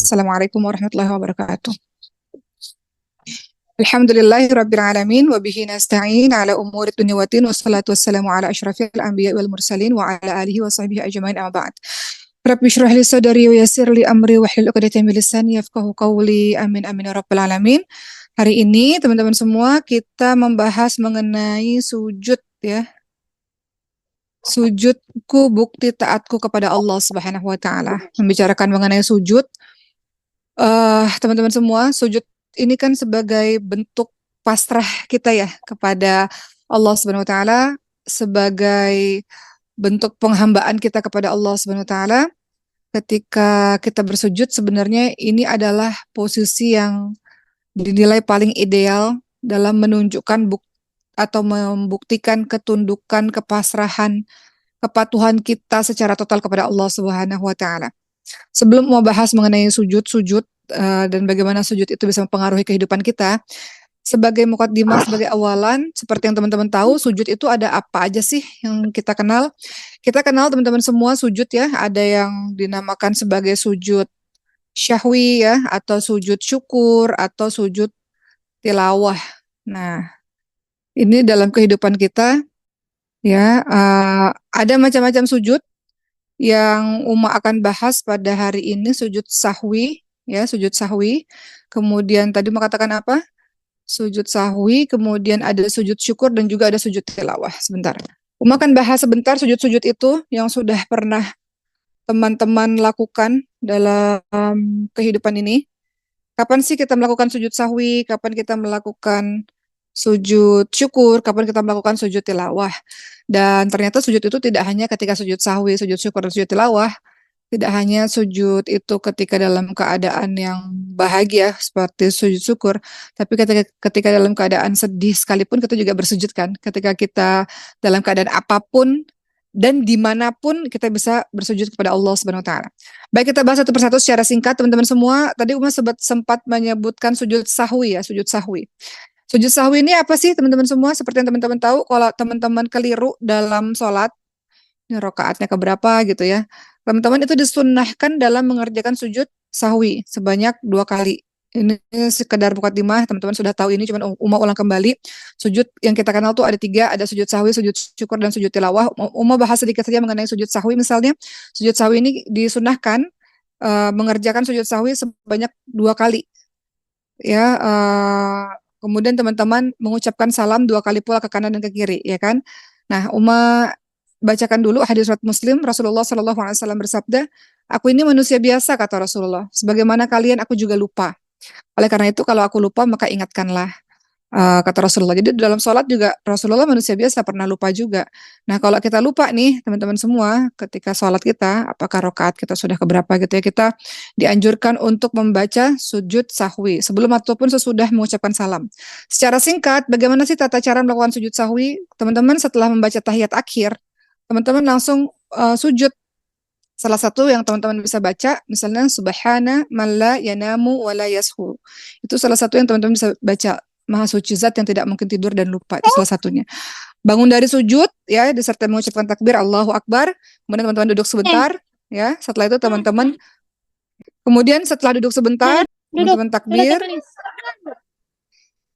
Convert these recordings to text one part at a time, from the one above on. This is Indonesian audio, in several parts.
Assalamualaikum warahmatullahi wabarakatuh. Alhamdulillahirabbil alamin wa bihi nasta'in ala umuri dunya waddin wassalatu wassalamu ala asyrafil anbiya'i wal mursalin wa ala alihi wa sahbihi ajmain amma ba'd. Rabbi shrah li sadri wa yassir li amri wahlul 'uqdatam min lisani yafqahu qawli. Amin amin ya rabbal alamin. Hari ini teman-teman semua kita membahas mengenai sujud ya. Sujudku bukti taatku kepada Allah Subhanahu wa taala. Membicarakan mengenai sujud, teman-teman semua, sujud ini kan sebagai bentuk pasrah kita ya kepada Allah Subhanahu wa taala, sebagai bentuk penghambaan kita kepada Allah Subhanahu wa taala. Ketika kita bersujud, sebenarnya ini adalah posisi yang dinilai paling ideal dalam menunjukkan atau membuktikan ketundukan, kepasrahan, kepatuhan kita secara total kepada Allah Subhanahu wa taala. Sebelum mau bahas mengenai sujud dan bagaimana sujud itu bisa mempengaruhi kehidupan kita, sebagai mukaddimah, sebagai awalan, seperti yang teman-teman tahu, sujud itu ada apa aja sih yang kita kenal? Kita kenal teman-teman semua sujud ya, ada yang dinamakan sebagai sujud syahwi ya, atau sujud syukur, atau sujud tilawah. Nah, ini dalam kehidupan kita ya, ada macam-macam sujud yang Uma akan bahas pada hari ini. Sujud sahwi ya, sujud sahwi. Kemudian tadi mau katakan apa? Sujud sahwi, kemudian ada sujud syukur dan juga ada sujud tilawah. Sebentar. Uma akan bahas sebentar sujud-sujud itu yang sudah pernah teman-teman lakukan dalam kehidupan ini. Kapan sih kita melakukan sujud sahwi? Kapan kita melakukan sujud syukur? Kapan kita melakukan sujud tilawah? Dan ternyata sujud itu tidak hanya ketika sujud sahwi, sujud syukur, dan sujud tilawah. Tidak hanya sujud itu ketika dalam keadaan yang bahagia seperti sujud syukur, tapi ketika dalam keadaan sedih sekalipun kita juga bersujud kan. Ketika kita dalam keadaan apapun dan dimanapun kita bisa bersujud kepada Allah Subhanahu wa taala. Baik, kita bahas satu persatu secara singkat teman-teman semua. Tadi Uma sempat menyebutkan sujud sahwi ya, sujud sahwi. Sujud sahwi ini apa sih teman-teman semua? Seperti yang teman-teman tahu, kalau teman-teman keliru dalam sholat, ini rokaatnya keberapa gitu ya, teman-teman itu disunnahkan dalam mengerjakan sujud sahwi sebanyak 2 kali. Ini sekedar mukaddimah, teman-teman sudah tahu ini, cuman Uma ulang kembali. Sujud yang kita kenal tuh ada 3, ada sujud sahwi, sujud syukur, dan sujud tilawah. Uma bahas sedikit saja mengenai sujud sahwi. Misalnya, sujud sahwi ini disunnahkan mengerjakan sujud sahwi sebanyak 2 kali. Ya, kemudian teman-teman mengucapkan salam 2 kali pula ke kanan dan ke kiri, ya kan? Nah, Uma bacakan dulu hadis riwayat Muslim. Rasulullah Shallallahu Alaihi Wasallam bersabda, "Aku ini manusia biasa," kata Rasulullah. "Sebagaimana kalian, aku juga lupa. Oleh karena itu, kalau aku lupa, maka ingatkanlah," kata Rasulullah. Jadi dalam sholat juga Rasulullah manusia biasa, pernah lupa juga. Nah, kalau kita lupa nih, teman-teman semua, ketika sholat kita, apakah rakaat kita sudah keberapa gitu ya, kita dianjurkan untuk membaca sujud sahwi sebelum ataupun sesudah mengucapkan salam. Secara singkat, bagaimana sih tata cara melakukan sujud sahwi? Teman-teman setelah membaca tahiyat akhir, teman-teman langsung sujud. Salah satu yang teman-teman bisa baca, misalnya subhana man la yanamu wa la yashu. Itu salah satu yang teman-teman bisa baca. Maha suci zat yang tidak mungkin tidur dan lupa, itu salah satunya. Bangun dari sujud ya, disertai mengucapkan takbir Allahu Akbar. Kemudian teman-teman duduk sebentar ya. Setelah itu teman-teman setelah duduk sebentar, teman-teman takbir.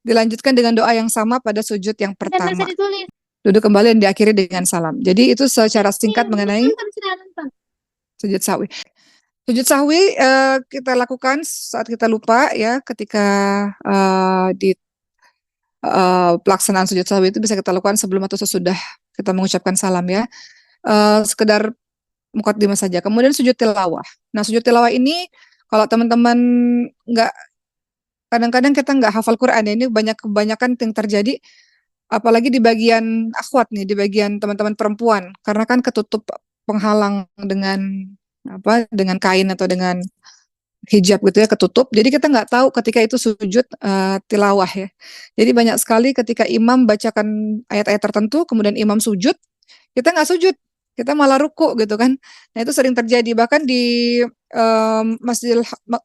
Dilanjutkan dengan doa yang sama pada sujud yang pertama. Duduk kembali dan diakhiri dengan salam. Jadi itu secara singkat mengenai sujud sahwi. Sujud sahwi kita lakukan saat kita lupa ya, ketika di pelaksanaan sujud sahwi itu bisa kita lakukan sebelum atau sesudah kita mengucapkan salam ya. Sekedar mukaddimah saja. Kemudian sujud tilawah. Nah, sujud tilawah ini kalau teman-teman kadang-kadang kita nggak hafal Quran ya, ini kebanyakan yang terjadi apalagi di bagian akhwat nih, di bagian teman-teman perempuan, karena kan ketutup penghalang dengan kain atau dengan hijab gitu ya, ketutup. Jadi kita nggak tahu ketika itu sujud tilawah ya. Jadi banyak sekali ketika imam bacakan ayat-ayat tertentu, kemudian imam sujud, kita nggak sujud, kita malah ruku gitu kan. Nah, itu sering terjadi bahkan di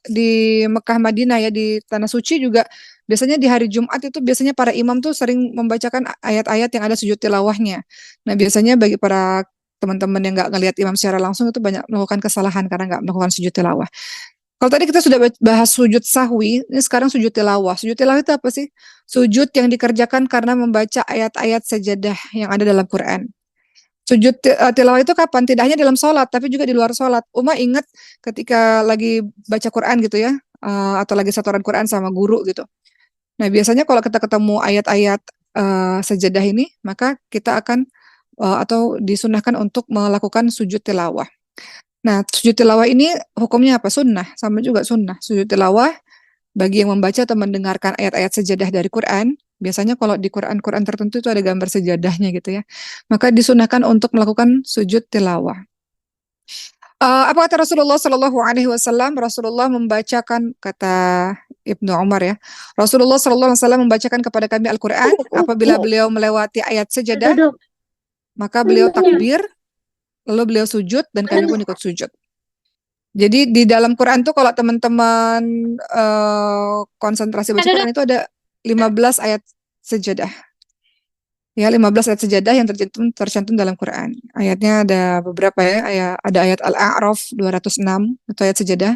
di Mekah Madinah ya, di Tanah Suci juga. Biasanya di hari Jumat itu biasanya para imam tuh sering membacakan ayat-ayat yang ada sujud tilawahnya. Nah, biasanya bagi para teman-teman yang nggak ngelihat imam secara langsung itu banyak melakukan kesalahan karena nggak melakukan sujud tilawah. Kalau tadi kita sudah bahas sujud sahwi, ini sekarang sujud tilawah. Sujud tilawah itu apa sih? Sujud yang dikerjakan karena membaca ayat-ayat sajadah yang ada dalam Quran. Sujud tilawah itu kapan? Tidak hanya dalam sholat, tapi juga di luar sholat. Uma ingat ketika lagi baca Quran gitu ya, atau lagi setoran Quran sama guru gitu. Nah, biasanya kalau kita ketemu ayat-ayat sajadah ini, maka kita akan atau disunahkan untuk melakukan sujud tilawah. Nah, sujud tilawah ini hukumnya apa? Sunnah, sama juga sunnah. Sujud tilawah bagi yang membaca atau mendengarkan ayat-ayat sajadah dari Quran, biasanya kalau di Quran-Quran tertentu itu ada gambar sajadahnya gitu ya. Maka disunahkan untuk melakukan sujud tilawah. Apa kata Rasulullah Shallallahu Alaihi Wasallam? Rasulullah membacakan, kata Ibnu Umar ya, Rasulullah Shallallahu Alaihi Wasallam membacakan kepada kami Al-Quran. Apabila beliau melewati ayat sajadah, maka beliau takbir, lalu beliau sujud, dan kami pun ikut sujud. Jadi di dalam Quran tuh kalau teman-teman konsentrasi baca Quran itu ada 15 ayat sajadah. Ya, 15 ayat sajadah yang tercantum dalam Quran. Ayatnya ada beberapa ya. Ada ayat Al-A'raf 206, itu ayat sajadah.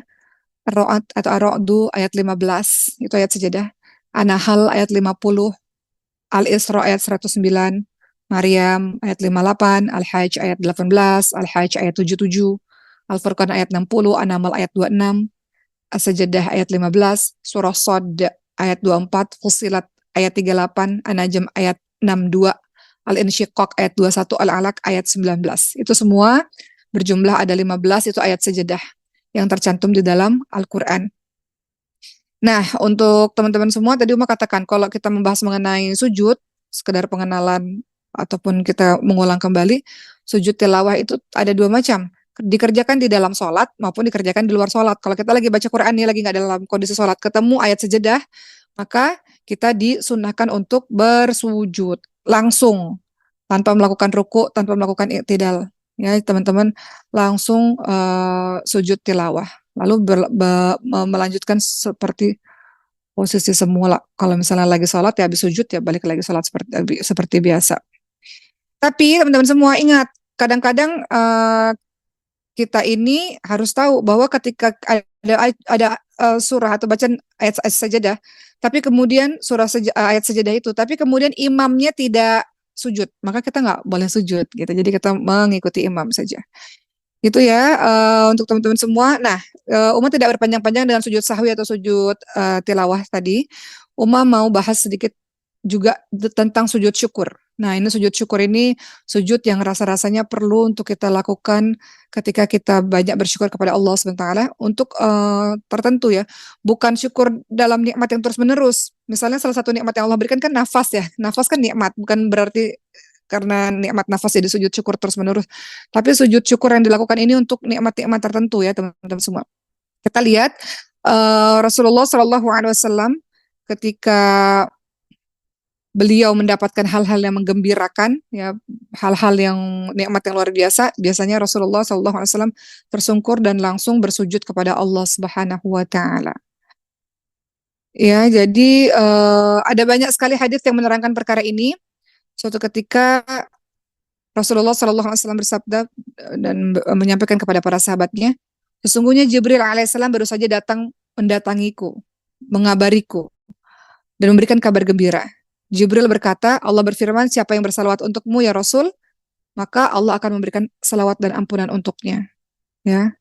Ar-Ra'd atau Ar-Ra'du ayat 15, itu ayat sajadah. An-Nahl ayat 50, Al-Isra ayat 109, Maryam ayat 58, Al-Hajj ayat 18, Al-Hajj ayat 77, Al-Furqan ayat 60, An-Naml ayat 26, As-Sajdah ayat 15, Surah Shad ayat 24, Fussilat ayat 38, An-Najm ayat 62, Al-Insyiqaq ayat 21, Al-Alaq ayat 19. Itu semua berjumlah ada 15, itu ayat sajadah yang tercantum di dalam Al-Quran. Nah, untuk teman-teman semua, tadi Uma katakan kalau kita membahas mengenai sujud, sekedar pengenalan ataupun kita mengulang kembali, sujud tilawah itu ada dua macam. Dikerjakan di dalam sholat maupun dikerjakan di luar sholat. Kalau kita lagi baca Quran nih, lagi nggak dalam kondisi sholat, ketemu ayat sajadah, maka kita disunahkan untuk bersujud langsung, tanpa melakukan ruku, tanpa melakukan i'tidal. Ya, teman-teman langsung sujud tilawah. Lalu melanjutkan seperti posisi semula. Kalau misalnya lagi sholat ya habis sujud ya balik lagi sholat seperti biasa. Tapi teman-teman semua ingat, kadang-kadang kita ini harus tahu bahwa ketika ada surah atau bacaan ayat sajadah, tapi kemudian ayat sajadah itu, tapi kemudian imamnya tidak sujud, maka kita nggak boleh sujud gitu. Jadi kita mengikuti imam saja. Itu ya untuk teman-teman semua. Nah, Uma tidak berpanjang-panjang dengan sujud sahwi atau sujud tilawah tadi. Uma mau bahas sedikit juga tentang sujud syukur. Nah, ini sujud syukur ini sujud yang rasa-rasanya perlu untuk kita lakukan ketika kita banyak bersyukur kepada Allah SWT untuk tertentu ya. Bukan syukur dalam nikmat yang terus-menerus. Misalnya salah satu nikmat yang Allah berikan kan nafas ya. Nafas kan nikmat, bukan berarti karena nikmat nafas jadi sujud syukur terus-menerus. Tapi sujud syukur yang dilakukan ini untuk nikmat-nikmat tertentu ya teman-teman semua. Kita lihat Rasulullah Shallallahu Alaihi Wasallam ketika beliau mendapatkan hal-hal yang menggembirakan, ya hal-hal yang nikmat yang luar biasa, biasanya Rasulullah Shallallahu Alaihi Wasallam tersungkur dan langsung bersujud kepada Allah Subhanahu Wa Taala. Ya, jadi ada banyak sekali hadis yang menerangkan perkara ini. Suatu ketika Rasulullah Shallallahu Alaihi Wasallam bersabda dan menyampaikan kepada para sahabatnya, sesungguhnya Jibril alaihissalam baru saja datang mendatangiku, mengabariku, dan memberikan kabar gembira. Jibril berkata, Allah berfirman, siapa yang bersalawat untukmu ya Rasul, maka Allah akan memberikan salawat dan ampunan untuknya. Ya,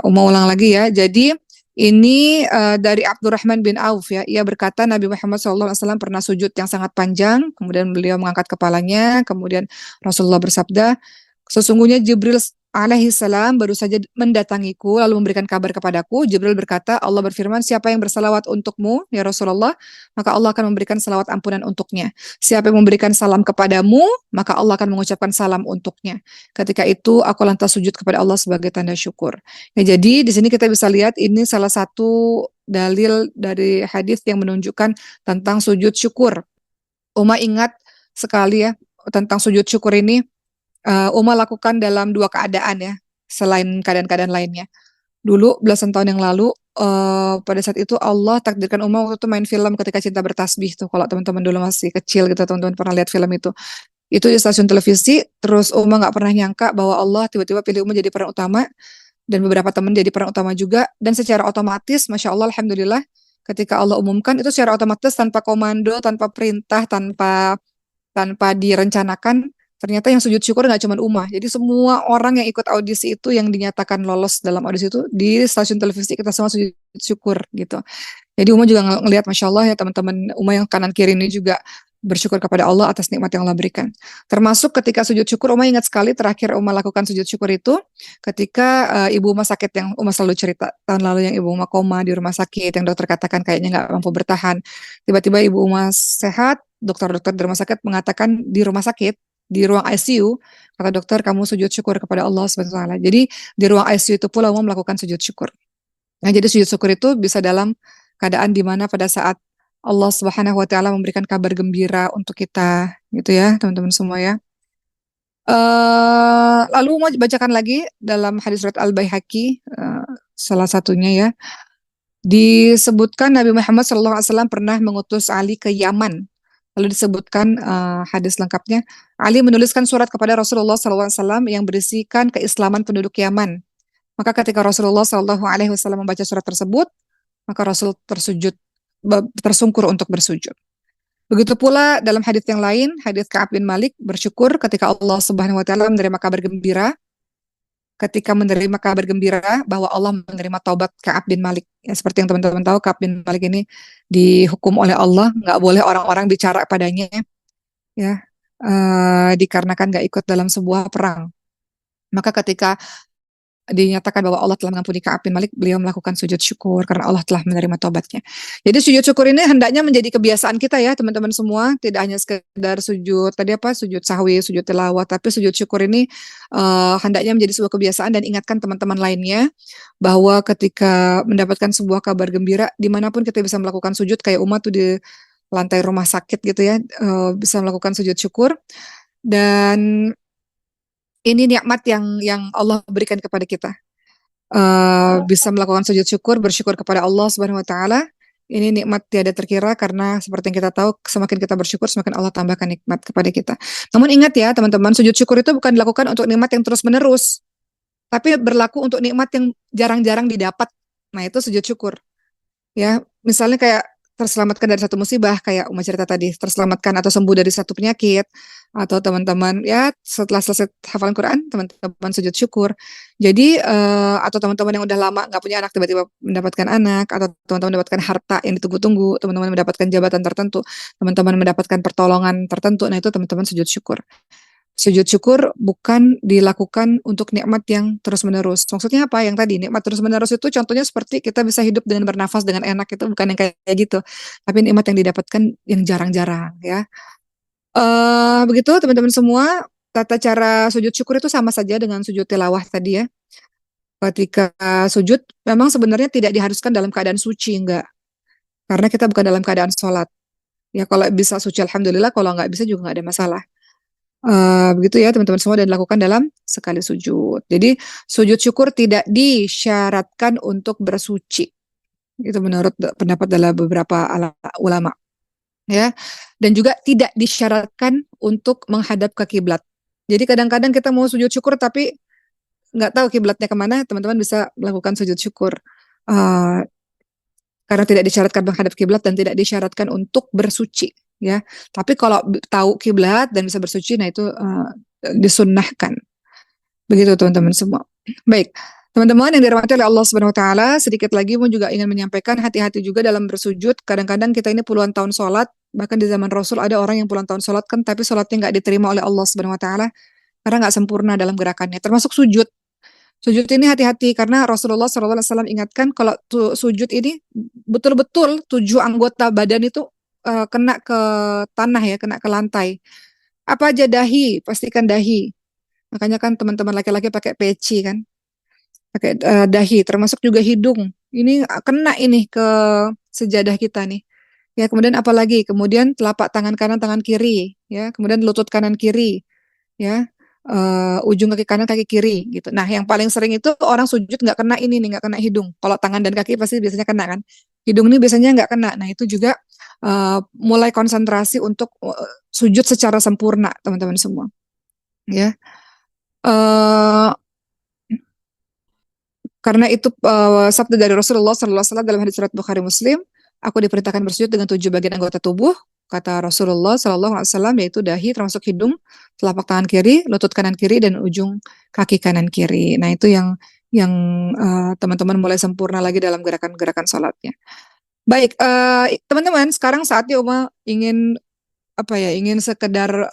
mau ulang lagi ya. Jadi ini dari Abdurrahman bin Auf ya. Ia berkata Nabi Muhammad SAW pernah sujud yang sangat panjang, kemudian beliau mengangkat kepalanya, kemudian Rasulullah bersabda, sesungguhnya Jibril alaihi salam baru saja mendatangiku lalu memberikan kabar kepadaku. Jibril berkata, Allah berfirman, siapa yang bersalawat untukmu ya Rasulullah, maka Allah akan memberikan salawat ampunan untuknya. Siapa yang memberikan salam kepadamu, maka Allah akan mengucapkan salam untuknya. Ketika itu aku lantas sujud kepada Allah sebagai tanda syukur. Ya, jadi di sini kita bisa lihat ini salah satu dalil dari hadis yang menunjukkan tentang sujud syukur. Uma ingat sekali ya tentang sujud syukur ini. Uma lakukan dalam dua keadaan ya, selain keadaan-keadaan lainnya. Dulu belasan tahun yang lalu, pada saat itu Allah takdirkan Uma waktu itu main film Ketika Cinta Bertasbih tuh. Kalau teman-teman dulu masih kecil gitu, teman-teman pernah lihat film itu. Itu di stasiun televisi. Terus Uma nggak pernah nyangka bahwa Allah tiba-tiba pilih Uma jadi peran utama dan beberapa teman jadi peran utama juga, dan secara otomatis, masya Allah, alhamdulillah, ketika Allah umumkan itu secara otomatis tanpa komando, tanpa perintah, tanpa tanpa direncanakan, ternyata yang sujud syukur nggak cuma Umah. Jadi semua orang yang ikut audisi itu yang dinyatakan lolos dalam audisi itu di stasiun televisi kita semua sujud syukur gitu. Jadi Uma juga ngelihat Masya Allah ya teman-teman Uma yang kanan kiri ini juga bersyukur kepada Allah atas nikmat yang Allah berikan. Termasuk ketika sujud syukur, Uma ingat sekali terakhir Uma lakukan sujud syukur itu ketika Ibu Uma sakit, yang Uma selalu cerita tahun lalu, yang Ibu Uma koma di rumah sakit, yang dokter katakan kayaknya nggak mampu bertahan. Tiba-tiba Ibu Uma sehat, dokter-dokter di rumah sakit mengatakan di rumah sakit, di ruang ICU, kata dokter kamu sujud syukur kepada Allah Subhanahu wa taala. Jadi di ruang ICU itu pula Uma melakukan sujud syukur. Nah, jadi sujud syukur itu bisa dalam keadaan di mana pada saat Allah Subhanahu wa taala memberikan kabar gembira untuk kita, gitu ya, teman-teman semua ya. Lalu mau bacakan lagi dalam hadis riwayat Al-Baihaqi, salah satunya ya. Disebutkan Nabi Muhammad SAW pernah mengutus Ali ke Yaman. Lalu disebutkan hadis lengkapnya, Ali menuliskan surat kepada Rasulullah SAW yang berisikan keislaman penduduk Yaman. Maka ketika Rasulullah SAW membaca surat tersebut, maka Rasul tersungkur untuk bersujud. Begitu pula dalam hadis yang lain, hadis Ka'ab bin Malik bersyukur ketika Allah Subhanahu wa taala menerima kabar gembira, ketika menerima kabar gembira bahwa Allah menerima taubat Ka'ab bin Malik. Ya, seperti yang teman-teman tahu, Ka'ab bin Malik ini dihukum oleh Allah, nggak boleh orang-orang bicara padanya, ya, dikarenakan nggak ikut dalam sebuah perang. Maka ketika dinyatakan bahwa Allah telah mengampuni Ka'ab bin Malik, beliau melakukan sujud syukur karena Allah telah menerima tobatnya. Jadi sujud syukur ini hendaknya menjadi kebiasaan kita ya teman-teman semua, tidak hanya sekedar sujud tadi sujud sahwi, sujud tilawah, tapi sujud syukur ini hendaknya menjadi sebuah kebiasaan, dan ingatkan teman-teman lainnya bahwa ketika mendapatkan sebuah kabar gembira, dimanapun kita bisa melakukan sujud, kayak umat tuh di lantai rumah sakit gitu ya, bisa melakukan sujud syukur. Dan ini nikmat yang Allah berikan kepada kita. Bisa melakukan sujud syukur, bersyukur kepada Allah Subhanahu wa taala. Ini nikmat tiada terkira, karena seperti yang kita tahu, semakin kita bersyukur semakin Allah tambahkan nikmat kepada kita. Namun ingat ya teman-teman, sujud syukur itu bukan dilakukan untuk nikmat yang terus-menerus, tapi berlaku untuk nikmat yang jarang-jarang didapat. Nah, itu sujud syukur. Ya, misalnya kayak terselamatkan dari satu musibah, kayak Uma cerita tadi, terselamatkan atau sembuh dari satu penyakit, atau teman-teman ya setelah selesai hafalan Quran, teman-teman sujud syukur. Jadi atau teman-teman yang udah lama nggak punya anak tiba-tiba mendapatkan anak, atau teman-teman mendapatkan harta yang ditunggu-tunggu, teman-teman mendapatkan jabatan tertentu, teman-teman mendapatkan pertolongan tertentu, nah itu teman-teman sujud syukur. Sujud syukur bukan dilakukan untuk nikmat yang terus-menerus. Maksudnya apa? Yang tadi, nikmat terus-menerus itu contohnya seperti kita bisa hidup dengan bernafas dengan enak, itu bukan yang kayak gitu. Tapi nikmat yang didapatkan yang jarang-jarang ya. Begitu teman-teman semua, tata cara sujud syukur itu sama saja dengan sujud tilawah tadi ya. Ketika sujud, memang sebenarnya tidak diharuskan dalam keadaan suci, enggak. Karena kita bukan dalam keadaan sholat. Ya kalau bisa suci alhamdulillah, kalau nggak bisa juga nggak ada masalah. Begitu ya teman-teman semua, dan dilakukan dalam sekali sujud. Jadi sujud syukur tidak disyaratkan untuk bersuci. Itu menurut pendapat dalam beberapa ulama. Ya. Dan juga tidak disyaratkan untuk menghadap ke kiblat. Jadi kadang-kadang kita mau sujud syukur tapi nggak tahu kiblatnya kemana, teman-teman bisa melakukan sujud syukur. Karena tidak disyaratkan menghadap kiblat dan tidak disyaratkan untuk bersuci. Ya, tapi kalau tahu kiblat dan bisa bersuci, nah itu disunnahkan. Begitu teman-teman semua. Baik, teman-teman yang dirahmati oleh Allah Subhanahu Wa Taala, sedikit lagi mau juga ingin menyampaikan hati-hati juga dalam bersujud. Kadang-kadang kita ini puluhan tahun sholat, bahkan di zaman Rasul ada orang yang puluhan tahun sholat kan, tapi sholatnya nggak diterima oleh Allah Subhanahu Wa Taala karena nggak sempurna dalam gerakannya. Termasuk sujud. Sujud ini hati-hati, karena Rasulullah SAW ingatkan kalau sujud ini betul-betul 7 anggota badan itu kena ke tanah ya, kena ke lantai. Apa aja dahi, pastikan dahi. Makanya kan teman-teman laki-laki pakai peci kan, pakai dahi, termasuk juga hidung. Ini kena ini ke sejadah kita nih. Ya, kemudian apalagi? Kemudian telapak tangan kanan, tangan kiri, ya. Kemudian lutut kanan kiri, ya. Ujung kaki kanan, kaki kiri, gitu. Nah, yang paling sering itu orang sujud nggak kena ini nih, nggak kena hidung. Kalau tangan dan kaki pasti biasanya kena kan. Hidung ini biasanya nggak kena. Nah, itu juga mulai konsentrasi untuk sujud secara sempurna, teman-teman semua. Ya. Karena itu sabda dari Rasulullah SAW dalam hadis riwayat Bukhari Muslim, aku diperintahkan bersujud dengan 7 bagian anggota tubuh, kata Rasulullah SAW, yaitu dahi termasuk hidung, telapak tangan kiri, lutut kanan kiri, dan ujung kaki kanan kiri. Nah itu yang teman-teman mulai sempurna lagi dalam gerakan-gerakan sholatnya. Baik, teman-teman, sekarang saatnya Uma ingin ingin sekedar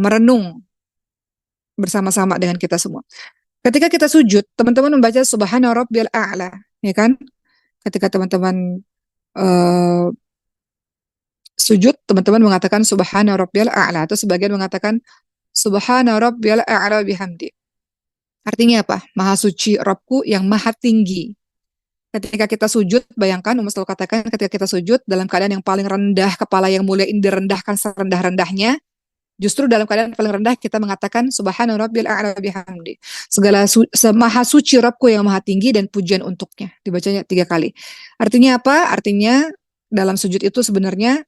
merenung bersama-sama dengan kita semua. Ketika kita sujud, teman-teman membaca Subhana Rabbiyal A'la, ya kan? Ketika teman-teman sujud, teman-teman mengatakan Subhana Rabbiyal A'la, atau sebagian mengatakan Subhana Rabbiyal A'la bihamdi. Artinya apa? Maha suci Rabbku yang maha tinggi. Ketika kita sujud, bayangkan, Umas selalu katakan, ketika kita sujud dalam keadaan yang paling rendah, kepala yang mulia ini direndahkan serendah-rendahnya, justru dalam keadaan paling rendah kita mengatakan Subhana Rabbil A'la bihamdi. Segala maha suci Rabbku yang maha tinggi dan pujian untuknya. Dibacanya 3 kali. Artinya apa? Artinya dalam sujud itu sebenarnya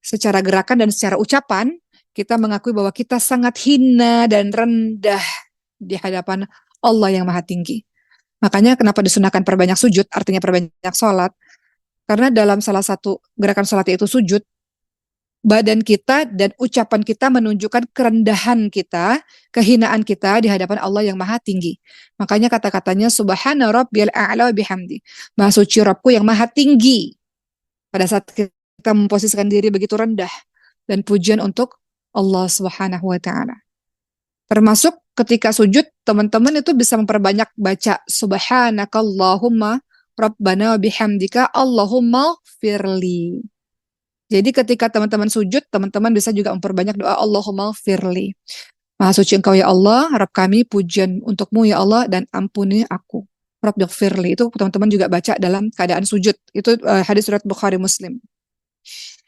secara gerakan dan secara ucapan kita mengakui bahwa kita sangat hina dan rendah di hadapan Allah yang maha tinggi. Makanya kenapa disunahkan perbanyak sujud, artinya perbanyak sholat. Karena dalam salah satu gerakan sholat itu sujud, badan kita dan ucapan kita menunjukkan kerendahan kita, kehinaan kita di hadapan Allah yang maha tinggi. Makanya kata-katanya Subhana Rabbiyal A'la bihamdi. Maha suci Rabbku yang maha tinggi. Pada saat kita memposisikan diri begitu rendah. Dan pujian untuk Allah Subhanahu wa ta'ala. Termasuk ketika sujud, teman-teman itu bisa memperbanyak baca Subhanakallahumma Rabbana bihamdika Allahumma firli. Jadi ketika teman-teman sujud, teman-teman bisa juga memperbanyak doa Allahumma firli. Maha suci engkau ya Allah, Rabb kami, pujian untukmu ya Allah, dan ampuni aku. Rabb firli, itu teman-teman juga baca dalam keadaan sujud. Itu hadis riwayat Bukhari Muslim.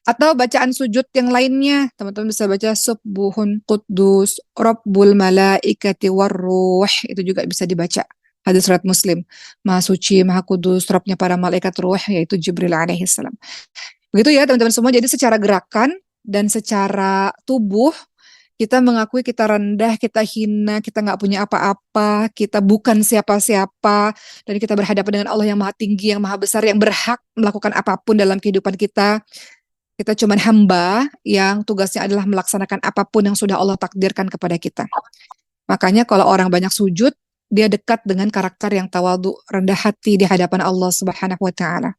Atau bacaan sujud yang lainnya, teman-teman bisa baca Subuhun Quddus Rabbul Malaikati Warruh, itu juga bisa dibaca. Hadis riwayat Muslim. Maha suci, maha kudus, Rabbnya para malaikat ruh, yaitu Jibril alaihissalam. Begitu ya teman-teman semua, jadi secara gerakan dan secara tubuh, kita mengakui kita rendah, kita hina, kita nggak punya apa-apa, kita bukan siapa-siapa, dan kita berhadapan dengan Allah yang maha tinggi, yang maha besar, yang berhak melakukan apapun dalam kehidupan kita. Kita cuma hamba yang tugasnya adalah melaksanakan apapun yang sudah Allah takdirkan kepada kita. Makanya kalau orang banyak sujud, dia dekat dengan karakter yang tawadhu, rendah hati di hadapan Allah Subhanahu wa ta'ala.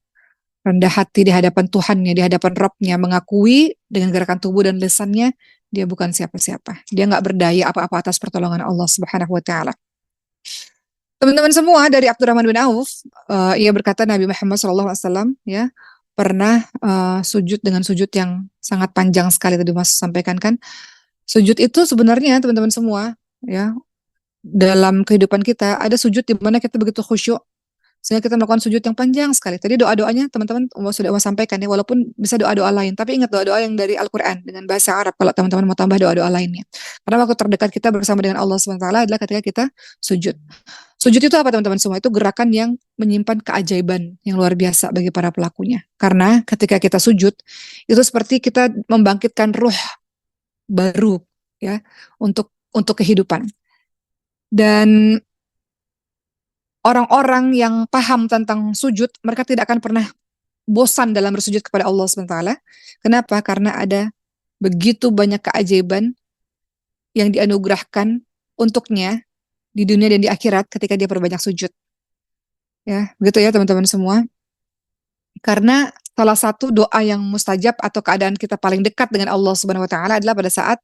Rendah hati di hadapan Tuhannya, di hadapan Rabbnya, mengakui dengan gerakan tubuh dan lisannya, dia bukan siapa-siapa. Dia nggak berdaya apa-apa atas pertolongan Allah Subhanahu wa ta'ala. Teman-teman semua, dari Abdurrahman bin Auf, ia berkata Nabi Muhammad SAW, ya, pernah sujud dengan sujud yang sangat panjang sekali, tadi Mas sampaikan kan. Sujud itu sebenarnya teman-teman semua, ya, dalam kehidupan kita ada sujud di mana kita begitu khusyuk sehingga kita melakukan sujud yang panjang sekali. Tadi doa-doanya teman-teman sudah sampaikan ya, walaupun bisa doa-doa lain, tapi ingat doa-doa yang dari Al-Qur'an dengan bahasa Arab kalau teman-teman mau tambah doa-doa lainnya. Karena waktu terdekat kita bersama dengan Allah SWT adalah ketika kita sujud. Sujud itu apa teman-teman semua? Itu gerakan yang menyimpan keajaiban yang luar biasa bagi para pelakunya. Karena ketika kita sujud, itu seperti kita membangkitkan ruh baru ya untuk kehidupan. Dan orang-orang yang paham tentang sujud, mereka tidak akan pernah bosan dalam bersujud kepada Allah SWT. Kenapa? Karena ada begitu banyak keajaiban yang dianugerahkan untuknya di dunia dan di akhirat ketika dia berbanyak sujud. Ya, begitu ya teman-teman semua. Karena salah satu doa yang mustajab atau keadaan kita paling dekat dengan Allah Subhanahu wa taala adalah pada saat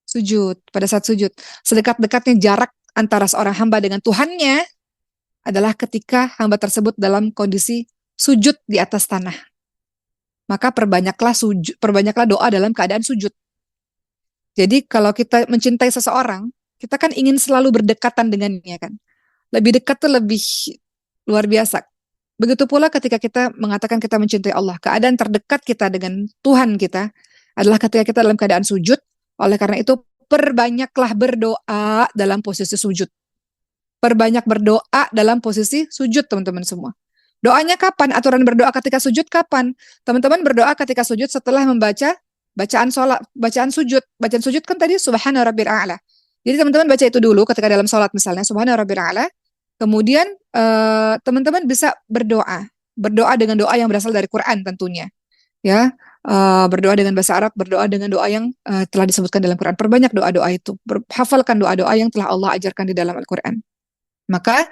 sujud. Pada saat sujud, sedekat-dekatnya jarak antara seorang hamba dengan Tuhannya adalah ketika hamba tersebut dalam kondisi sujud di atas tanah. Maka perbanyaklah doa dalam keadaan sujud. Jadi kalau kita mencintai seseorang, kita kan ingin selalu berdekatan dengannya kan. Lebih dekat tuh lebih luar biasa. Begitu pula ketika kita mengatakan kita mencintai Allah, keadaan terdekat kita dengan Tuhan kita adalah ketika kita dalam keadaan sujud. Oleh karena itu, perbanyaklah berdoa dalam posisi sujud. Perbanyak berdoa dalam posisi sujud, teman-teman semua. Doanya kapan? Aturan berdoa ketika sujud kapan? Teman-teman berdoa ketika sujud setelah membaca bacaan sholat, bacaan sujud. Bacaan sujud kan tadi Subhana Rabbil A'la. Jadi teman-teman baca itu dulu ketika dalam sholat misalnya, Subhana Rabbil A'la. Kemudian teman-teman bisa berdoa, berdoa dengan doa yang berasal dari Quran tentunya, ya. Berdoa dengan bahasa Arab, berdoa dengan doa yang telah disebutkan dalam Quran. Perbanyak doa-doa itu, hafalkan doa-doa yang telah Allah ajarkan di dalam Al-Quran. Maka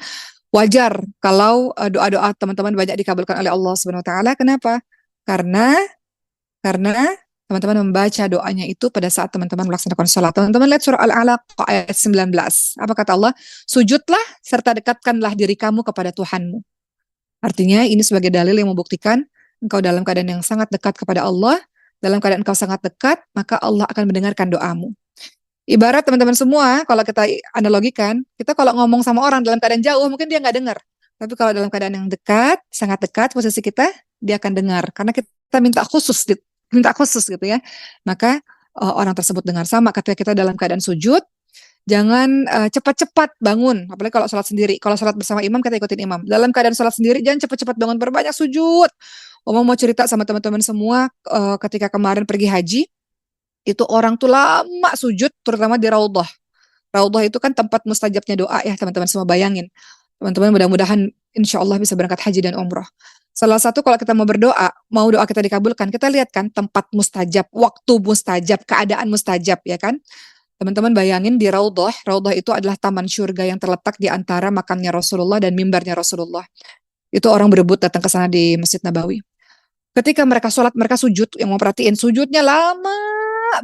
wajar kalau doa-doa teman-teman banyak dikabulkan oleh Allah Subhanahu wa taala. Kenapa? Karena karena teman-teman membaca doanya itu pada saat teman-teman melaksanakan sholat. Teman-teman lihat surah Al-Alaq ayat 19. Apa kata Allah? Sujudlah serta dekatkanlah diri kamu kepada Tuhanmu. Artinya ini sebagai dalil yang membuktikan engkau dalam keadaan yang sangat dekat kepada Allah. Dalam keadaan engkau sangat dekat, maka Allah akan mendengarkan doamu. Ibarat teman-teman semua, kalau kita analogikan, kita kalau ngomong sama orang dalam keadaan jauh, mungkin dia nggak dengar. Tapi kalau dalam keadaan yang dekat, sangat dekat posisi kita, dia akan dengar. Karena kita minta khusus gitu ya. Maka orang tersebut dengar. Sama ketika kita dalam keadaan sujud, jangan cepat-cepat bangun. Apalagi kalau sholat sendiri. Kalau sholat bersama imam, kita ikutin imam. Dalam keadaan sholat sendiri, jangan cepat-cepat bangun, berbanyak sujud. Omong mau cerita sama teman-teman semua, ketika kemarin pergi haji, itu orang tuh lama sujud, terutama di Raudhah. Raudhah itu kan tempat mustajabnya doa ya, teman-teman semua bayangin. Teman-teman mudah-mudahan insya Allah bisa berangkat haji dan umroh. Salah satu kalau kita mau berdoa, mau doa kita dikabulkan, kita lihat kan tempat mustajab, waktu mustajab, keadaan mustajab ya kan. Teman-teman bayangin di Raudhah, Raudhah itu adalah taman surga yang terletak di antara makamnya Rasulullah dan mimbarnya Rasulullah. Itu orang berebut datang ke sana di Masjid Nabawi. Ketika mereka sholat, mereka sujud, yang mau perhatiin sujudnya lama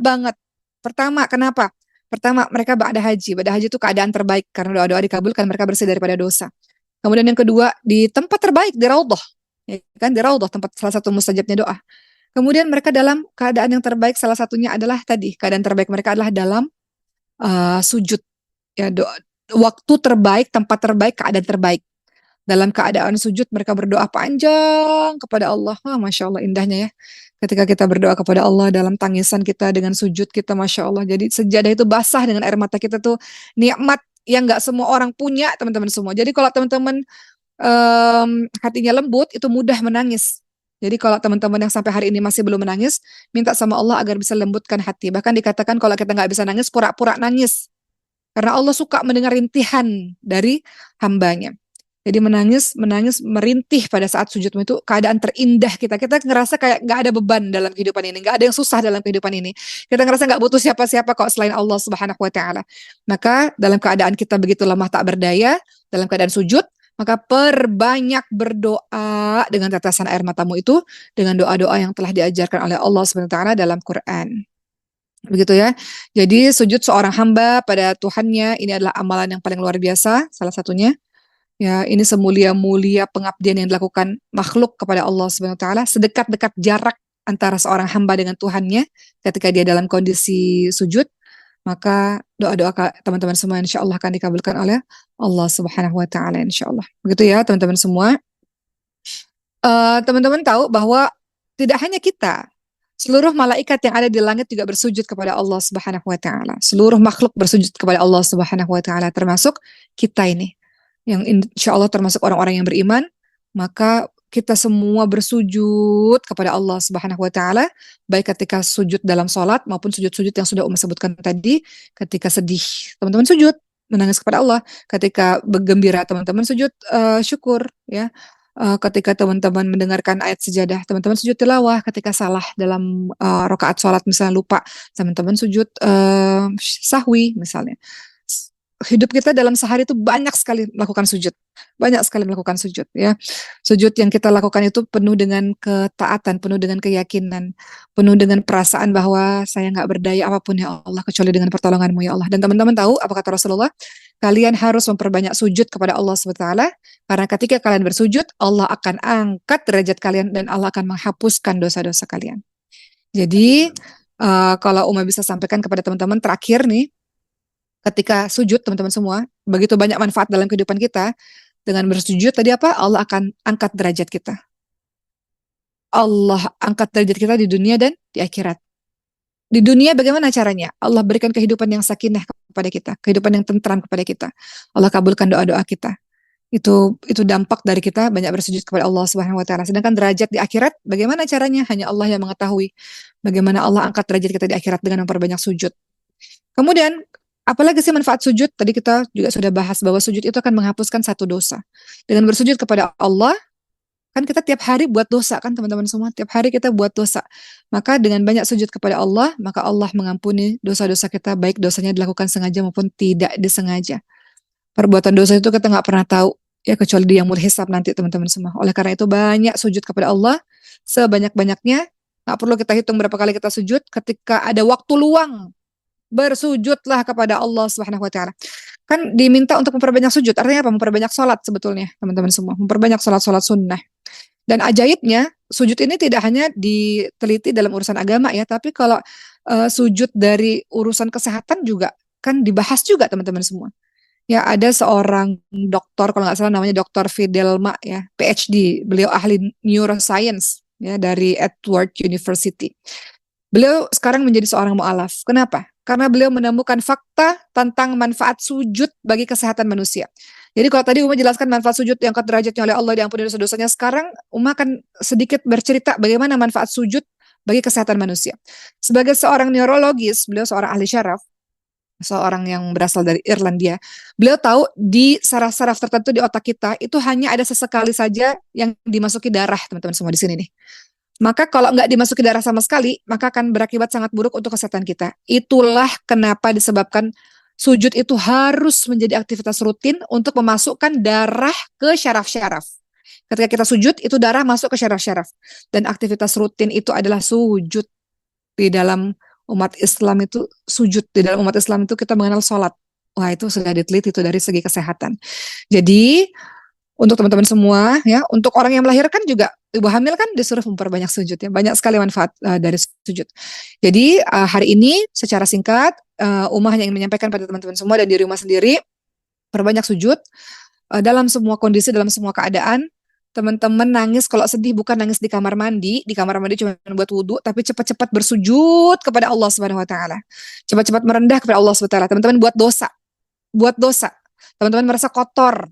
banget. Pertama, kenapa? Pertama, mereka ba'da haji. Ba'da haji itu keadaan terbaik karena doa-doa dikabulkan, mereka bersih daripada dosa. Kemudian yang kedua, di tempat terbaik di Raudhah. Ya kan, di Raudhah tempat salah satu mustajabnya doa. Kemudian mereka dalam keadaan yang terbaik, salah satunya adalah tadi, keadaan terbaik mereka adalah dalam sujud. Ya, waktu terbaik, tempat terbaik, keadaan terbaik. Dalam keadaan sujud mereka berdoa panjang kepada Allah. Masya Allah indahnya ya. Ketika kita berdoa kepada Allah dalam tangisan kita dengan sujud kita, Masya Allah. Jadi sejadah itu basah dengan air mata kita tuh nikmat yang nggak semua orang punya teman-teman semua. Jadi kalau teman-teman hatinya lembut itu mudah menangis. Jadi kalau teman-teman yang sampai hari ini masih belum menangis, minta sama Allah agar bisa lembutkan hati. Bahkan dikatakan kalau kita nggak bisa nangis, pura-pura nangis. Karena Allah suka mendengar rintihan dari hambanya. Jadi menangis merintih pada saat sujudmu itu keadaan terindah kita. Kita ngerasa kayak nggak ada beban dalam kehidupan ini, nggak ada yang susah dalam kehidupan ini. Kita ngerasa nggak butuh siapa-siapa kok selain Allah Subhanahu Wa Taala. Maka dalam keadaan kita begitu lemah tak berdaya, dalam keadaan sujud, maka perbanyak berdoa dengan tetesan air matamu itu dengan doa-doa yang telah diajarkan oleh Allah Subhanahu Wa Taala dalam Quran. Begitu ya. Jadi sujud seorang hamba pada Tuhannya ini adalah amalan yang paling luar biasa, salah satunya. Ya, ini semulia-mulia pengabdian yang dilakukan makhluk kepada Allah Subhanahu wa taala, sedekat-dekat jarak antara seorang hamba dengan Tuhannya ketika dia dalam kondisi sujud, maka doa-doa teman-teman semua insya Allah akan dikabulkan oleh Allah Subhanahu wa taala insya Allah. Begitu ya, teman-teman semua. Teman-teman tahu bahwa tidak hanya kita, seluruh malaikat yang ada di langit juga bersujud kepada Allah Subhanahu wa taala. Seluruh makhluk bersujud kepada Allah Subhanahu wa taala, termasuk kita ini yang insya Allah termasuk orang-orang yang beriman, maka kita semua bersujud kepada Allah Subhanahu wa taala, baik ketika sujud dalam sholat maupun sujud-sujud yang sudah sebutkan tadi, ketika sedih, teman-teman sujud, menangis kepada Allah, ketika bergembira, teman-teman sujud syukur, ya. Ketika teman-teman mendengarkan ayat sejadah, teman-teman sujud tilawah, ketika salah dalam rakaat sholat misalnya lupa, teman-teman sujud sahwi misalnya. Hidup kita dalam sehari itu banyak sekali melakukan sujud, banyak sekali melakukan sujud ya. Sujud yang kita lakukan itu penuh dengan ketaatan, penuh dengan keyakinan, penuh dengan perasaan bahwa saya nggak berdaya apapun ya Allah kecuali dengan pertolongan-Mu ya Allah. Dan teman-teman tahu apa kata Rasulullah? Kalian harus memperbanyak sujud kepada Allah SWT, karena ketika kalian bersujud Allah akan angkat derajat kalian dan Allah akan menghapuskan dosa-dosa kalian. Jadi kalau Uma bisa sampaikan kepada teman-teman terakhir nih, ketika sujud teman-teman semua, begitu banyak manfaat dalam kehidupan kita. Dengan bersujud tadi apa? Allah akan angkat derajat kita. Allah angkat derajat kita di dunia dan di akhirat. Di dunia bagaimana caranya? Allah berikan kehidupan yang sakinah kepada kita, kehidupan yang tentram kepada kita. Allah kabulkan doa-doa kita. Itu dampak dari kita banyak bersujud kepada Allah Subhanahu wa taala. Sedangkan derajat di akhirat bagaimana caranya? Hanya Allah yang mengetahui. Bagaimana Allah angkat derajat kita di akhirat dengan memperbanyak sujud. Kemudian Apalagi sih manfaat sujud? Tadi kita juga sudah bahas bahwa sujud itu akan menghapuskan satu dosa. Dengan bersujud kepada Allah, kan kita tiap hari buat dosa kan teman-teman semua, tiap hari kita buat dosa. Maka dengan banyak sujud kepada Allah, maka Allah mengampuni dosa-dosa kita, baik dosanya dilakukan sengaja maupun tidak disengaja. Perbuatan dosa itu kita nggak pernah tahu, ya kecuali di yaumul hisab nanti teman-teman semua. Oleh karena itu banyak sujud kepada Allah, sebanyak-banyaknya. Nggak perlu kita hitung berapa kali kita sujud, ketika ada waktu luang, bersujudlah kepada Allah Subhanahu wa taala. Kan diminta untuk memperbanyak sujud, artinya apa? Memperbanyak sholat sebetulnya, teman-teman semua. Memperbanyak sholat-sholat sunnah. Dan ajaibnya, sujud ini tidak hanya diteliti dalam urusan agama ya, tapi kalau sujud dari urusan kesehatan juga kan dibahas juga teman-teman semua. Ya, ada seorang dokter, kalau nggak salah namanya Dr. Fidelma ya, PhD, beliau ahli neuroscience ya dari Edward University. Beliau sekarang menjadi seorang mu'alaf. Kenapa? Karena beliau menemukan fakta tentang manfaat sujud bagi kesehatan manusia. Jadi kalau tadi Uma jelaskan manfaat sujud yang angkat derajatnya oleh Allah, diampuni dosa-dosanya, sekarang Uma akan sedikit bercerita bagaimana manfaat sujud bagi kesehatan manusia. Sebagai seorang neurologis, beliau seorang ahli syaraf, seorang yang berasal dari Irlandia. Beliau tahu di saraf-saraf tertentu di otak kita itu hanya ada sesekali saja yang dimasuki darah, teman-teman semua di sini nih. Maka kalau nggak dimasuki darah sama sekali, maka akan berakibat sangat buruk untuk kesehatan kita. Itulah kenapa disebabkan sujud itu harus menjadi aktivitas rutin untuk memasukkan darah ke syaraf-syaraf. Ketika kita sujud, itu darah masuk ke syaraf-syaraf. Dan aktivitas rutin itu adalah sujud. Di dalam umat Islam itu sujud. Di dalam umat Islam itu kita mengenal sholat. Wah, itu sudah diteliti itu dari segi kesehatan. Jadi, untuk teman-teman semua, ya, untuk orang yang melahirkan juga, ibu hamil kan disuruh memperbanyak sujud ya. Banyak sekali manfaat dari sujud. Jadi, hari ini secara singkat, Uma hanya ingin menyampaikan pada teman-teman semua dan diri Uma sendiri, perbanyak sujud dalam semua kondisi, dalam semua keadaan. Teman-teman nangis kalau sedih bukan nangis di kamar mandi cuma buat wudhu, tapi cepat-cepat bersujud kepada Allah Subhanahu wa taala. Cepat-cepat merendah kepada Allah Subhanahu wa taala. Teman-teman buat dosa. Buat dosa. Teman-teman merasa kotor,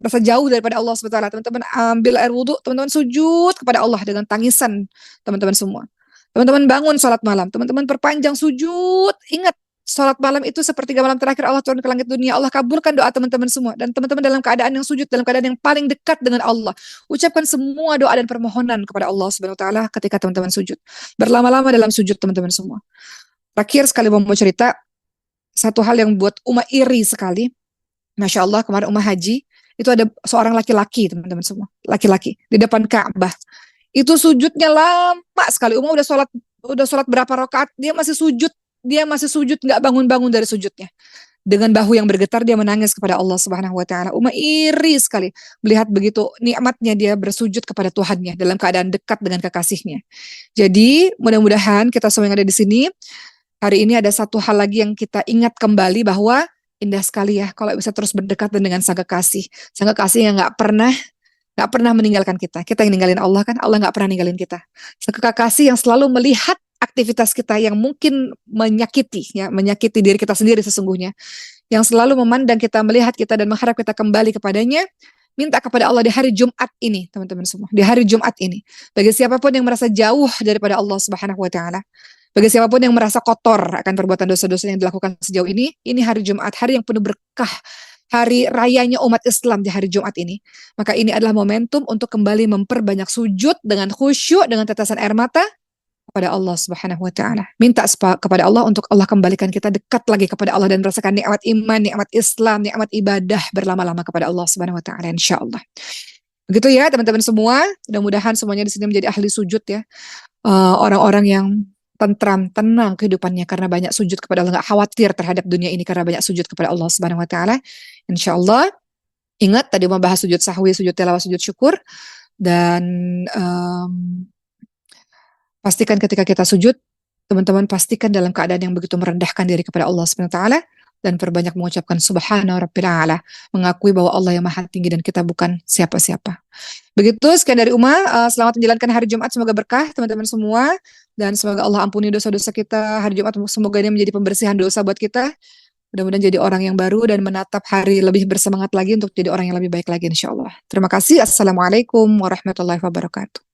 merasa jauh daripada Allah Subhanahu wa taala. Teman-teman ambil air wudhu, teman-teman sujud kepada Allah dengan tangisan teman-teman semua. Teman-teman bangun sholat malam, teman-teman perpanjang sujud. Ingat, sholat malam itu sepertiga malam terakhir Allah turun ke langit dunia. Allah kabulkan doa teman-teman semua. Dan teman-teman dalam keadaan yang sujud, dalam keadaan yang paling dekat dengan Allah. Ucapkan semua doa dan permohonan kepada Allah Subhanahu wa taala ketika teman-teman sujud. Berlama-lama dalam sujud teman-teman semua. Terakhir sekali mau cerita, satu hal yang buat Uma iri sekali. Masya Allah, kemarin Uma haji, itu ada seorang laki-laki teman-teman semua. Laki-laki di depan Ka'bah. Itu sujudnya lama sekali. Uma udah sholat berapa rakaat, dia masih sujud, nggak bangun-bangun dari sujudnya. Dengan bahu yang bergetar dia menangis kepada Allah Subhanahu wa taala. Uma iri sekali melihat begitu nikmatnya dia bersujud kepada Tuhannya dalam keadaan dekat dengan kekasihnya. Jadi, mudah-mudahan kita semua yang ada di sini hari ini ada satu hal lagi yang kita ingat kembali, bahwa indah sekali ya kalau bisa terus berdekatan dengan sang kekasih. Sang kekasih yang nggak pernah meninggalkan kita. Kita yang ninggalin Allah kan, Allah nggak pernah ninggalin kita. Sang kekasih yang selalu melihat aktivitas kita yang mungkin menyakiti diri kita sendiri sesungguhnya, yang selalu memandang kita, melihat kita, dan mengharap kita kembali kepadanya. Minta kepada Allah di hari Jumat ini, teman-teman semua, di hari Jumat ini, bagi siapapun yang merasa jauh daripada Allah Subhanahu wa taala, bagi siapapun yang merasa kotor akan perbuatan dosa-dosa yang dilakukan sejauh ini hari Jumat, hari yang penuh berkah, hari rayanya umat Islam di hari Jumat ini. Maka ini adalah momentum untuk kembali memperbanyak sujud dengan khusyuk, dengan tetesan air mata kepada Allah Subhanahu wa taala. Minta kepada Allah untuk Allah kembalikan kita dekat lagi kepada Allah dan merasakan nikmat iman, nikmat Islam, nikmat ibadah berlama-lama kepada Allah Subhanahu wa taala insyaallah. Begitu ya teman-teman semua. Mudah-mudahan semuanya di sini menjadi ahli sujud ya. Orang-orang yang tentram, tenang kehidupannya karena banyak sujud kepada Allah, nggak khawatir terhadap dunia ini karena banyak sujud kepada Allah Subhanahu wa taala. Insyaallah. Ingat tadi membahas sujud sahwi, sujud tilawah, sujud syukur, dan pastikan ketika kita sujud, teman-teman pastikan dalam keadaan yang begitu merendahkan diri kepada Allah Subhanahu wa taala, dan perbanyak mengucapkan subhana rabbil a'la, mengakui bahwa Allah yang maha tinggi dan kita bukan siapa-siapa. Begitu, sekian dari Uma. Selamat menjalankan hari Jumat, semoga berkah teman-teman semua, dan semoga Allah ampuni dosa-dosa kita hari Jumat. Semoga ini menjadi pembersihan dosa buat kita. Mudah-mudahan jadi orang yang baru dan menatap hari lebih bersemangat lagi untuk jadi orang yang lebih baik lagi insyaallah. Terima kasih. Assalamualaikum warahmatullahi wabarakatuh.